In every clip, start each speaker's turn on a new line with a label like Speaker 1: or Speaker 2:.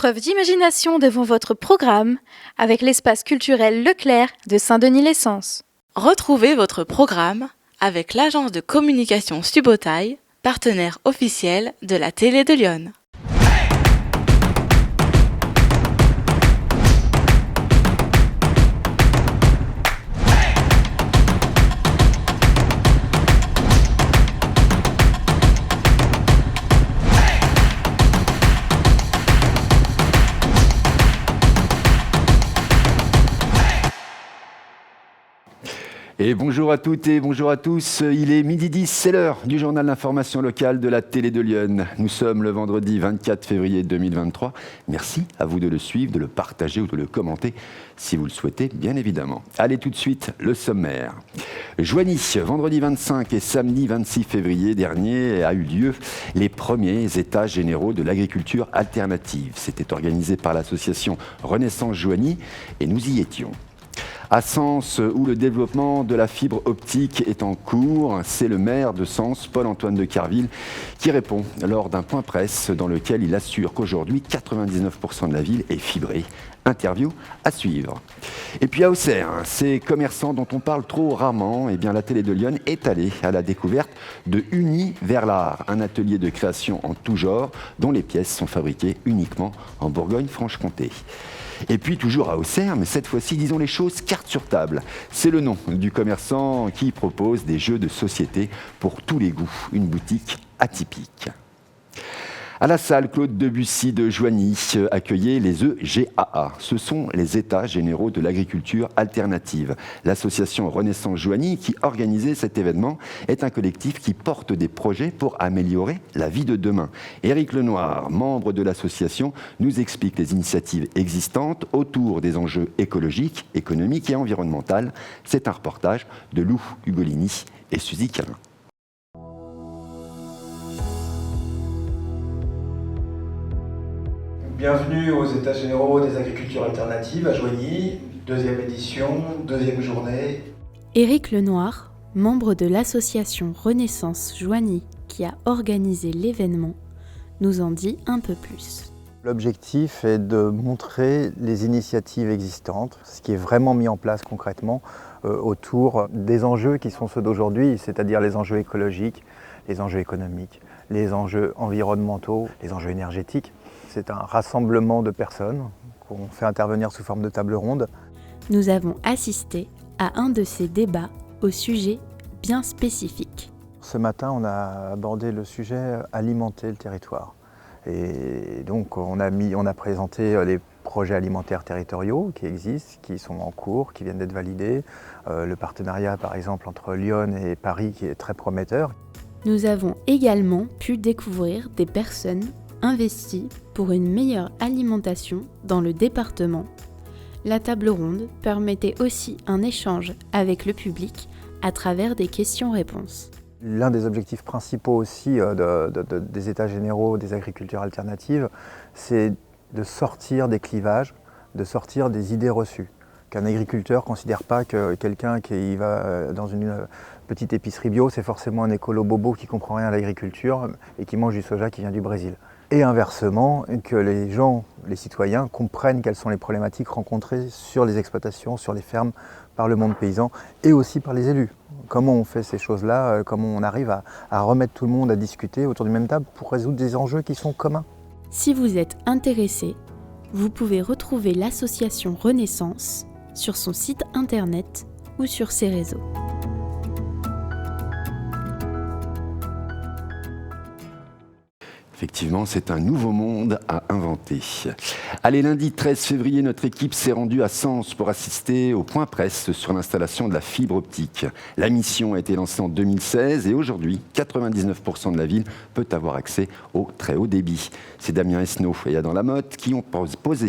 Speaker 1: preuve d'imagination devant votre programme avec l'espace culturel Leclerc de Saint-Denis-l'Essence.
Speaker 2: Retrouvez votre programme avec l'agence de communication Subotaï, partenaire officiel de la Télé de Lyon.
Speaker 3: Et bonjour à toutes et bonjour à tous, il est 12h10, c'est l'heure du journal d'information locale de la Télé de Lyon. Nous sommes le vendredi 24 février 2023. Merci à vous de le suivre, de le partager ou de le commenter si vous le souhaitez, bien évidemment. Allez tout de suite, le sommaire. Joigny, vendredi 25 et samedi 26 février dernier a eu lieu les premiers états généraux de l'agriculture alternative. C'était organisé par l'association Renaissance Joigny et nous y étions. À Sens, où le développement de la fibre optique est en cours, c'est le maire de Sens, Paul-Antoine de Carville, qui répond lors d'un point presse dans lequel il assure qu'aujourd'hui, 99% de la ville est fibrée. Interview à suivre. Et puis à Auxerre, ces commerçants dont on parle trop rarement, eh bien la Télé de Lyon est allée à la découverte de Uni vers l'art, un atelier de création en tout genre dont les pièces sont fabriquées uniquement en Bourgogne-Franche-Comté. Et puis toujours à Auxerre, mais cette fois-ci, disons les choses carte sur table. C'est le nom du commerçant qui propose des jeux de société pour tous les goûts, une boutique atypique. À la salle Claude Debussy de Joigny accueillait les EGAA. Ce sont les États généraux de l'agriculture alternative. L'association Renaissance Joigny qui organisait cet événement est un collectif qui porte des projets pour améliorer la vie de demain. Éric Lenoir, membre de l'association, nous explique les initiatives existantes autour des enjeux écologiques, économiques et environnementaux. C'est un reportage de Lou Ugolini et Suzy Calin.
Speaker 4: Bienvenue aux États généraux des agricultures alternatives à Joigny, deuxième édition, deuxième journée.
Speaker 5: Éric Lenoir, membre de l'association Renaissance Joigny qui a organisé l'événement, nous en dit un peu plus.
Speaker 6: L'objectif est de montrer les initiatives existantes, ce qui est vraiment mis en place concrètement autour des enjeux qui sont ceux d'aujourd'hui, c'est-à-dire les enjeux écologiques, les enjeux économiques, les enjeux environnementaux, les enjeux énergétiques. C'est un rassemblement de personnes qu'on fait intervenir sous forme de table ronde.
Speaker 5: Nous avons assisté à un de ces débats au sujet bien spécifique.
Speaker 6: Ce matin, on a abordé le sujet alimenter le territoire. Et donc, on a présenté les projets alimentaires territoriaux qui existent, qui sont en cours, qui viennent d'être validés. Le partenariat, par exemple, entre Lyon et Paris qui est très prometteur.
Speaker 5: Nous avons également pu découvrir des personnes investies pour une meilleure alimentation dans le département. La table ronde permettait aussi un échange avec le public à travers des questions-réponses.
Speaker 6: L'un des objectifs principaux aussi des États généraux des agricultures alternatives, c'est de sortir des clivages, de sortir des idées reçues. Qu'un agriculteur ne considère pas que quelqu'un qui va dans une petite épicerie bio, c'est forcément un écolo bobo qui ne comprend rien à l'agriculture et qui mange du soja qui vient du Brésil. Et inversement, que les gens, les citoyens, comprennent quelles sont les problématiques rencontrées sur les exploitations, sur les fermes, par le monde paysan et aussi par les élus. Comment on fait ces choses-là, comment on arrive à remettre tout le monde à discuter autour d'une même table pour résoudre des enjeux qui sont communs.
Speaker 5: Si vous êtes intéressé, vous pouvez retrouver l'association Renaissance sur son site internet ou sur ses réseaux.
Speaker 3: Effectivement, c'est un nouveau monde à inventer. Allez, lundi 13 février, notre équipe s'est rendue à Sens pour assister au point presse sur l'installation de la fibre optique. La mission a été lancée en 2016 et aujourd'hui, 99% de la ville peut avoir accès au très haut débit. C'est Damien Esnault et Adam Lamotte qui ont posé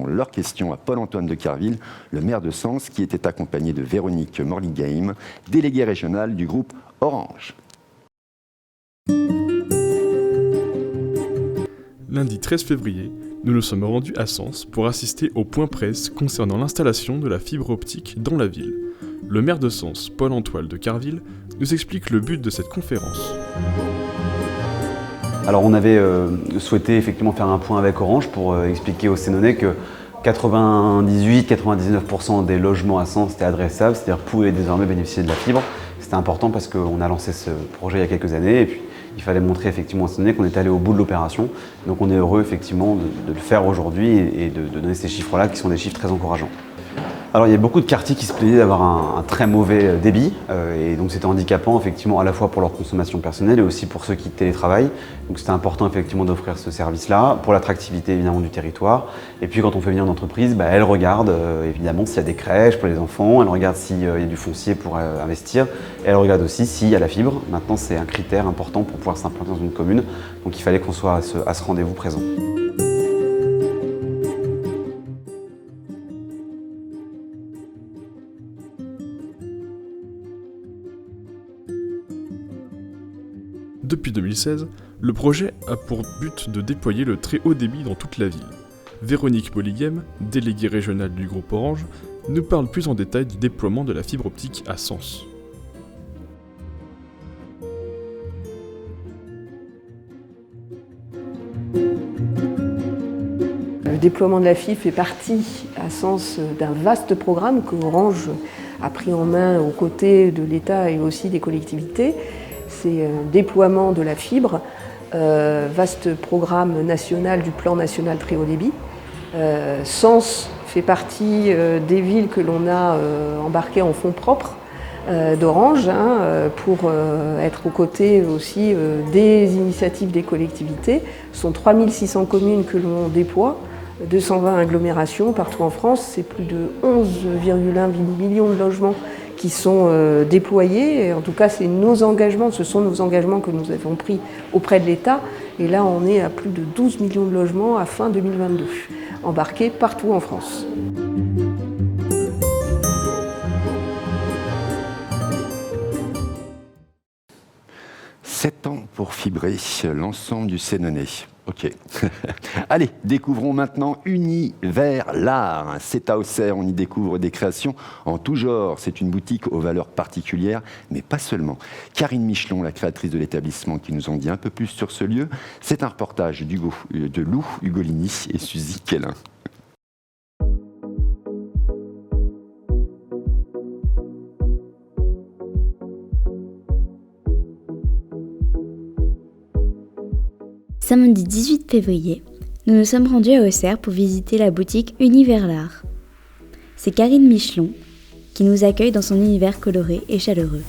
Speaker 3: leurs questions à Paul-Antoine de Carville, le maire de Sens, qui était accompagné de Véronique Morligheim, déléguée régionale du groupe Orange.
Speaker 7: Lundi 13 février, nous nous sommes rendus à Sens pour assister au point presse concernant l'installation de la fibre optique dans la ville. Le maire de Sens, Paul-Antoine de Carville, nous explique le but de cette conférence.
Speaker 8: Alors on avait souhaité effectivement faire un point avec Orange pour expliquer aux Sénonnais que 98-99% des logements à Sens étaient adressables, c'est-à-dire pouvaient désormais bénéficier de la fibre. C'était important parce qu'on a lancé ce projet il y a quelques années et puis il fallait montrer effectivement aux Sénonnais qu'on est allé au bout de l'opération. Donc on est heureux effectivement de le faire aujourd'hui et de donner ces chiffres-là qui sont des chiffres très encourageants. Alors il y a beaucoup de quartiers qui se plaignaient d'avoir un très mauvais débit et donc c'était handicapant effectivement à la fois pour leur consommation personnelle et aussi pour ceux qui télétravaillent. Donc c'était important effectivement d'offrir ce service-là pour l'attractivité évidemment du territoire. Et puis quand on fait venir une entreprise, elle regarde évidemment s'il y a des crèches pour les enfants, elle regarde s'il y a du foncier pour investir et elle regarde aussi s'il y a la fibre. Maintenant c'est un critère important pour pouvoir s'implanter dans une commune. Donc il fallait qu'on soit à ce rendez-vous présent.
Speaker 7: Depuis 2016, le projet a pour but de déployer le très haut débit dans toute la ville. Véronique Polighem, déléguée régionale du groupe Orange, nous parle plus en détail du déploiement de la fibre optique à Sens.
Speaker 9: Le déploiement de la fibre fait partie à Sens d'un vaste programme que Orange a pris en main aux côtés de l'État et aussi des collectivités. C'est un déploiement de la fibre, vaste programme national du plan national très haut débit. Sens fait partie des villes que l'on a embarquées en fonds propres d'Orange pour être aux côtés aussi des initiatives des collectivités. Ce sont 3600 communes que l'on déploie, 220 agglomérations partout en France. C'est plus de 11,1 millions de logements qui sont déployés. En tout cas, ce sont nos engagements que nous avons pris auprès de l'État. Et là, on est à plus de 12 millions de logements à fin 2022, embarqués partout en France.
Speaker 3: 7 ans pour fibrer l'ensemble du Sénonnais. Ok. Allez, découvrons maintenant Univers l'art. C'est à Auxerre, on y découvre des créations en tout genre. C'est une boutique aux valeurs particulières, mais pas seulement. Karine Michelon, la créatrice de l'établissement, qui nous en dit un peu plus sur ce lieu. C'est un reportage de Lou Ugolini et Suzy Kellin.
Speaker 10: Samedi 18 février, nous nous sommes rendus à Auxerre pour visiter la boutique Univers l'art. C'est Karine Michelon qui nous accueille dans son univers coloré et chaleureux.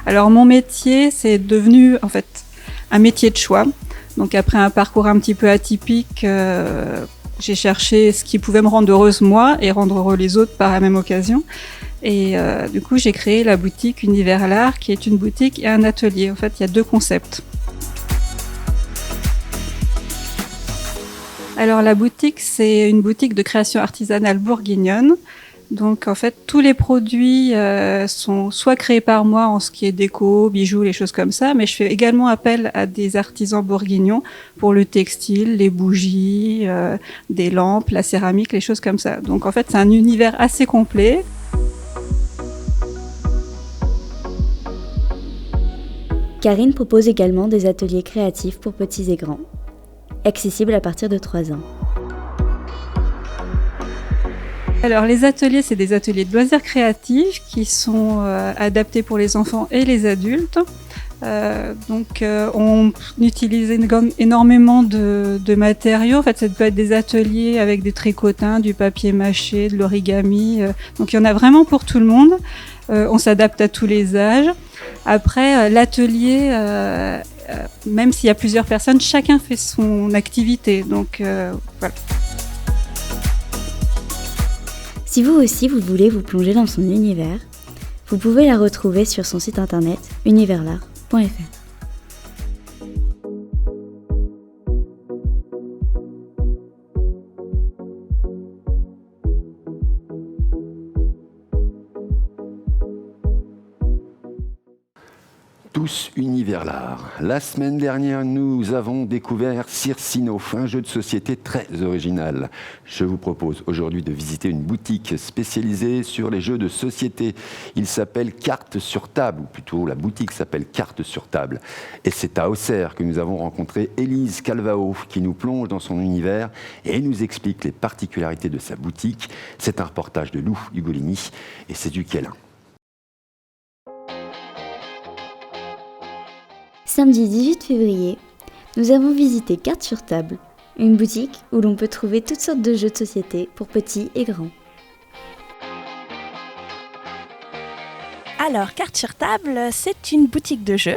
Speaker 11: Alors mon métier, c'est devenu en fait un métier de choix. Donc après un parcours un petit peu atypique, j'ai cherché ce qui pouvait me rendre heureuse moi et rendre heureux les autres par la même occasion. Et du coup, j'ai créé la boutique Univers l'art, qui est une boutique et un atelier. En fait, il y a deux concepts. Alors la boutique, c'est une boutique de création artisanale bourguignonne. Donc en fait, tous les produits sont soit créés par moi en ce qui est déco, bijoux, les choses comme ça, mais je fais également appel à des artisans bourguignons pour le textile, les bougies, des lampes, la céramique, les choses comme ça. Donc en fait, c'est un univers assez complet.
Speaker 10: Karine propose également des ateliers créatifs pour petits et grands, accessibles à partir de 3 ans.
Speaker 11: Alors les ateliers, c'est des ateliers de loisirs créatifs qui sont adaptés pour les enfants et les adultes. On utilise énormément de matériaux. En fait, ça peut être des ateliers avec des tricotins, du papier mâché, de l'origami. Donc il y en a vraiment pour tout le monde. On s'adapte à tous les âges. Après, l'atelier, même s'il y a plusieurs personnes, chacun fait son activité. Donc voilà.
Speaker 10: Si vous aussi vous voulez vous plonger dans son univers, vous pouvez la retrouver sur son site internet universl'art.fr.
Speaker 3: tous univers l'art. La semaine dernière, nous avons découvert Circino, un jeu de société très original. Je vous propose aujourd'hui de visiter une boutique spécialisée sur les jeux de société. Il s'appelle Cartes sur table, ou plutôt la boutique s'appelle Cartes sur table. Et c'est à Auxerre que nous avons rencontré Élise Calvao, qui nous plonge dans son univers et nous explique les particularités de sa boutique. C'est un reportage de Lou Ugolini et c'est du Quélin.
Speaker 10: Samedi 18 février, nous avons visité Cartes sur table, une boutique où l'on peut trouver toutes sortes de jeux de société pour petits et grands.
Speaker 12: Alors, Cartes sur table, c'est une boutique de jeux.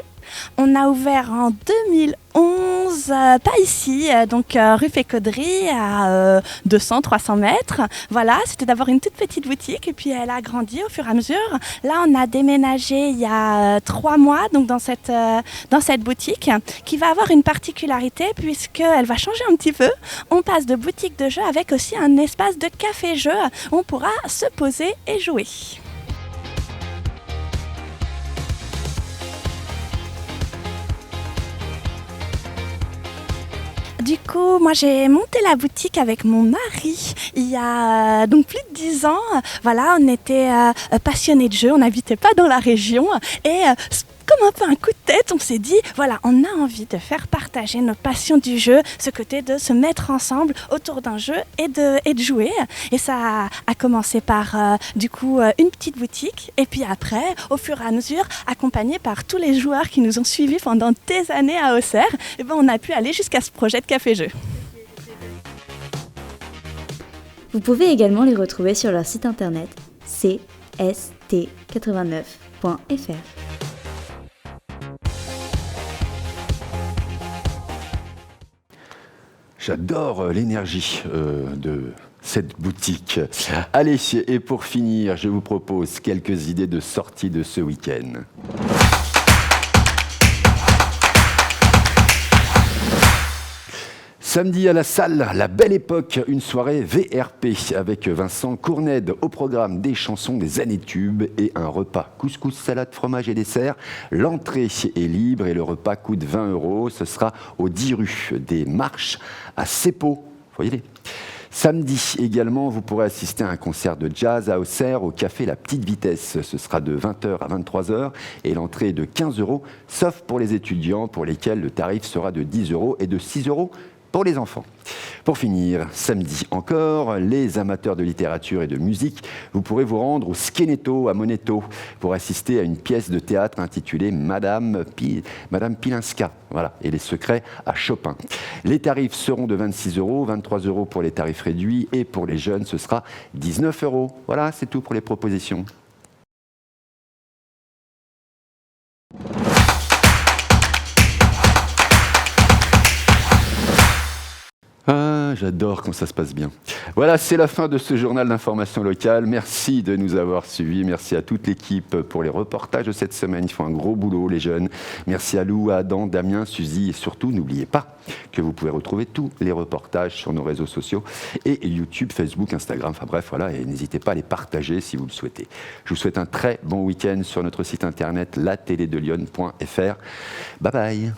Speaker 12: On a ouvert en 2011, pas ici, donc rue Fécauderie, à 200-300 mètres. Voilà, c'était d'abord une toute petite boutique et puis elle a grandi au fur et à mesure. Là, on a déménagé il y a 3 mois donc dans cette boutique qui va avoir une particularité puisqu'elle va changer un petit peu. On passe de boutique de jeux avec aussi un espace de café-jeu où on pourra se poser et jouer. Du coup, moi j'ai monté la boutique avec mon mari il y a donc plus de 10 ans. Voilà, on était passionnés de jeux, on n'habitait pas dans la région et comme un peu un coup de tête, on s'est dit, voilà, on a envie de faire partager nos passions du jeu, ce côté de se mettre ensemble autour d'un jeu et de jouer. Et ça a commencé par, du coup, une petite boutique. Et puis après, au fur et à mesure, accompagné par tous les joueurs qui nous ont suivis pendant des années à Auxerre, et ben, on a pu aller jusqu'à ce projet de café-jeu.
Speaker 10: Vous pouvez également les retrouver sur leur site internet cst89.fr.
Speaker 3: J'adore l'énergie de cette boutique. Allez, et pour finir, je vous propose quelques idées de sortie de ce week-end. Samedi à la salle, La Belle Époque, une soirée VRP avec Vincent Cournède. Au programme des chansons des années tubes et un repas couscous, salade, fromage et dessert. L'entrée est libre et le repas coûte 20 €. Ce sera aux 10 rue des Marches à Seppo. Voyez-les. Samedi également, vous pourrez assister à un concert de jazz à Auxerre au café La Petite Vitesse. Ce sera de 20h à 23h et l'entrée est de 15 €, sauf pour les étudiants pour lesquels le tarif sera de 10 € et de 6 € pour les enfants. Pour finir, samedi encore, les amateurs de littérature et de musique, vous pourrez vous rendre au Skeneto à Moneto pour assister à une pièce de théâtre intitulée Madame Pilinska, voilà, et les secrets à Chopin. Les tarifs seront de 26 €, 23 € pour les tarifs réduits et pour les jeunes, ce sera 19 €. Voilà, c'est tout pour les propositions. Ah, j'adore quand ça se passe bien. Voilà, c'est la fin de ce journal d'information locale. Merci de nous avoir suivis. Merci à toute l'équipe pour les reportages de cette semaine. Ils font un gros boulot, les jeunes. Merci à Lou, à Adam, Damien, Suzy et surtout, n'oubliez pas que vous pouvez retrouver tous les reportages sur nos réseaux sociaux et YouTube, Facebook, Instagram. Enfin bref, voilà, et n'hésitez pas à les partager si vous le souhaitez. Je vous souhaite un très bon week-end sur notre site internet lateledelion.fr. Bye bye.